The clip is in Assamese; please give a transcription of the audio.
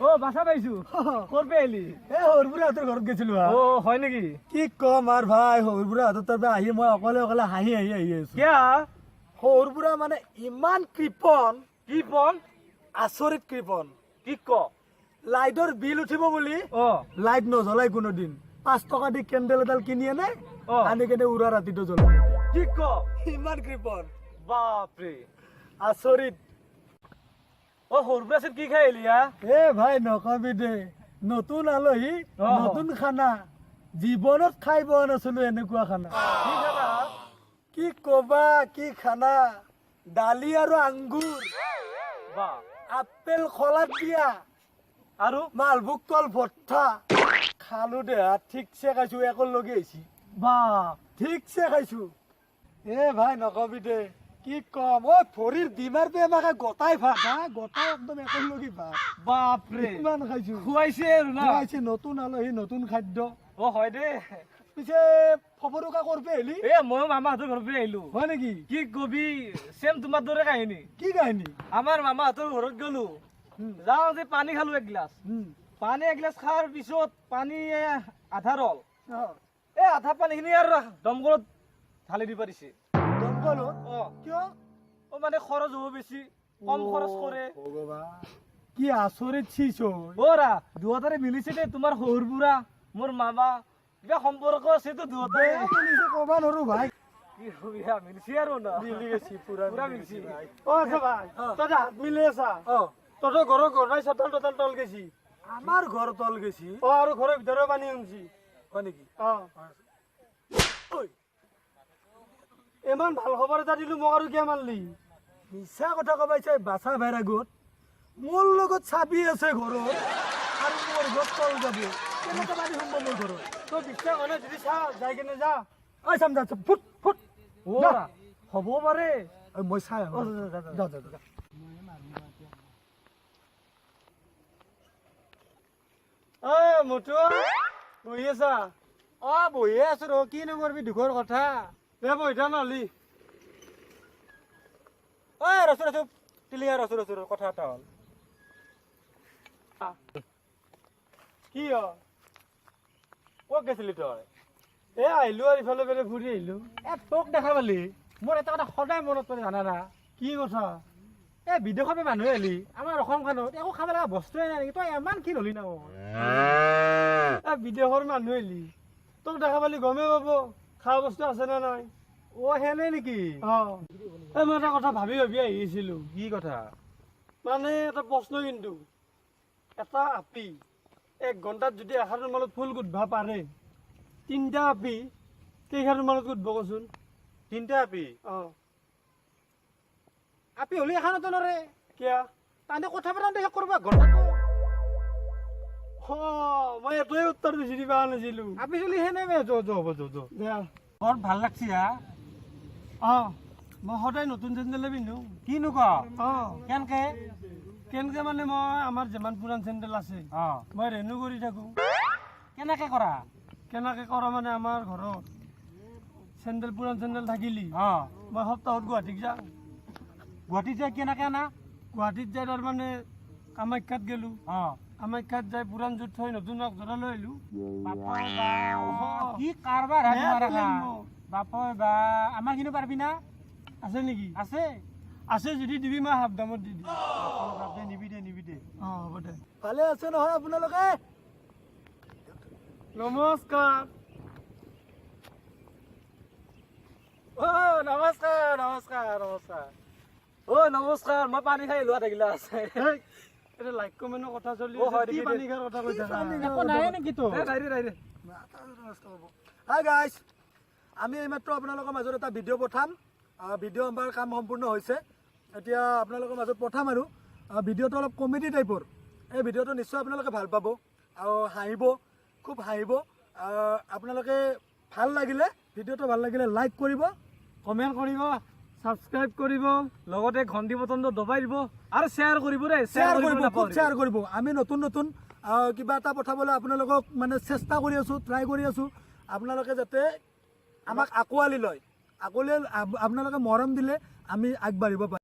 ও বাসা পাইছো কৰবে এলি এ হৰবুৰা হাতৰ ঘৰত গৈছিলো ও হয় নেকি কি কম আৰ ভাই হৰবুৰা হাতৰ তাৰ আহি মই অকলে অকলে হাঁহি আছো কিয়া হৰবুৰা মানে ইমান কৃপন কি বল আচৰিত কৃপন কি ক লাইটৰ বিল উঠিব বুলি ও লাইট নজ্বলাই কোনোদিন 5 টকা দি কেন্ডেল এডাল কিনি আনে অ। আনি কেনে উৰা ৰাতিটো জ্বলাই কি ক ইমান কৃপন বাপৰে আচৰিত ও হরবাসে কি খাই এলি এ ভাই নকবি দে নতুন আলহী অ। নতুন খানা জীৱনত খাই পোৱা নাছিলো এনেকুৱা খানা কি খানা কি কবা কি খানা দালি আৰু আঙ্গুৰ বা আপেল খলাত দিয়া আৰু মালভোগ কল ভর্তা খালো দেহা ঠিকছে খাইছো একর লগে আইছি বা ঠিকছে খাইছো এ ভাই নকবি দে কি কম ও ভরির ডিমার পে আমাকে গোটাই ভাত হা গোটাই একদম একর লগে ভাত বাপরে ইমান খাইছো খুৱাইছে আৰু না খাইছি নতুন আলহী নতুন খাদ্য ও হয় দে পিছে ফবৰুকা কৰবে হেলি এ মই মামাহঁতৰ ঘৰৰ পৰা আহিলো হয় নেকি কি কবি সেম তোমাৰ দৰে কাহিনী কি কাহিনী আমাৰ মামাহঁতৰ ঘৰত গলো যাওঁ যে পানী খালো এক গিলাচ পানী এক গিলাচ খোৱাৰ পিছত পানী আধা ৰল এই আধা পানীখিনি আৰু দমকলত ঢালি দিব পাৰিছে দমকলত অ কিয় ও মানে খৰচ হ'ব বেছি কম খৰচ কৰে ভগৱান কি আচৰিত চিজ ওৰা দুহাতাৰে মিলিছে দে তোমাৰ হৌৰ বুড়া মোৰ মামা কিবা সম্পৰ্ক আছে তো দুহাতাৰে কবা নৰো ভাই কি হইয়া মিলছি আর না মিলি গেছি পুরা পুরা মিলছি ও আচ্ছা ভাই তোর হাত মিলে আছা তোর ঘর ঘরাই চটাল টটাল তল গেছি আমার ঘর তল গেছি ও আর ঘরের ভিতরে পানি আনছি হয় নাকি ইমান ভাল খবৰ এটা দিলো মোক আৰু কিয় মানলি মিছা কথা কবাইছে বাছা ভাইৰ আগত মোৰ লগত চাবি আছে ঘৰত আৰু মোৰ ঘৰত তল যাব কেনেকে পানী সম্ভৱ মোৰ ঘৰত তই বিশ্বাস হয় যদি চা যাই কেনে যা ঐ চাম যা ফুট ফুট ওরা হব পারে মই চাই যা যা যা মুঠু বহি আছা বহি আছো ৰ কিনো কৰবি দুখৰ কথা দে বহি থাক নহলি ৰচো ৰচো টিলিঙা ৰচো ৰচো কথা এটা হ'ল কি ক'ত গৈছিলি তই আহিলো আৰু ইফালে বেলে ঘূৰি আহিলো তোক দেখা পালি মোৰ এটা কথা সদায় মনত পৰে জানা না কি কথা বিদেশৰ পৰা মানুহ আহিলি আমাৰ অসমখনত একো খাব লগা বস্তুৱে নাই নেকি তই ইমান কি হলি না বিদেশৰ মানুহ আহিলি তোক দেখা পালি গমেই পাব খোৱা বস্তু আছে নে নাই সেনে নেকি মই এটা কথা ভাবি আহিছিলো কি কথা মানে এটা প্ৰশ্ন কিন্তু এটা আপি 1 ঘণ্টাত যদি 1000 মানত ফুল গুঠবা পাৰে 3টা আপি কেইখান মানত গুঠব কচোন 3টা আপি আপি হলি এখানতো নৰে কিয়া তানে কথা পাতোঁতে শেষ কৰিব ঘণ্টাটো মই এইটোৱে উত্তৰ দিছি দিবা নাছিলো আপি চলি হেনে হ'ব বৰ ভাল লাগছি মই সদায় নতুন চেণ্ডেলে পিন্ধো কিনো ক কেনকে মানে মই আমাৰ যিমান পুৰাণ চেণ্ডেল আছে মই ৰেনু কৰি থাকো কেনেকে কৰা মানে আমাৰ ঘৰত চেণ্ডেল পুৰাণ চেণ্ডেল থাকিলি মই সপ্তাহত গুৱাহাটীত যাওঁ গুৱাহাটীত যাই কেনেকে না গুৱাহাটীত যাই তাৰমানে কামাখ্যাত গেলো কামাখ্যাত যাই পুৰাণ জোৰ থৈ নতুন একজোৰা লৈ আহিলো কি কাৰবাৰ বাপৰ বা আমাৰ কিনো পাৰবি না আছে নেকি আছে যদি দিবি মই হাফ দামত দি দিম নিবি দে হ'ব দে ভালে আছে নহয় আপোনালোকে নমস্কাৰ নমস্কাৰ মই পানী খাই লোৱা থাকিলা আছে লাইক কমেণ্টৰ কথা চলি হয় আছে কি নেকি? পানী খোৱাৰ কথা কৈ থাকা নাই নেকি তো হাই গাইজ আমি এইমাত্ৰ আপোনালোকৰ মাজত এটা ভিডিঅ' পঠাম ভিডিঅ' আমাৰ কাম সম্পূৰ্ণ হৈছে এতিয়া আপোনালোকৰ মাজত পঠাম আৰু ভিডিঅ'টো অলপ কমেডি টাইপৰ এই ভিডিঅ'টো নিশ্চয় আপোনালোকে ভাল পাব আৰু হাঁহিব খুব হাঁহিব আপোনালোকে ভাল লাগিলে ভিডিঅ'টো ভাল লাগিলে লাইক কৰিব কমেণ্ট কৰিব সাবস্ক্ৰাইব কৰিব লগতে ঘণ্টি বটনটো দবাই দিব আৰু শ্বেয়াৰ কৰিব ৰে শ্বেয়াৰ কৰিব আমি নতুন নতুন কিবা এটা পঠাবলৈ আপোনালোকক মানে চেষ্টা কৰি আছো ট্ৰাই কৰি আছো আপোনালোকে যাতে আমাক আকোৱালি লয় আপোনালোকে মৰম দিলে আমি আগবাঢ়িব পাৰিম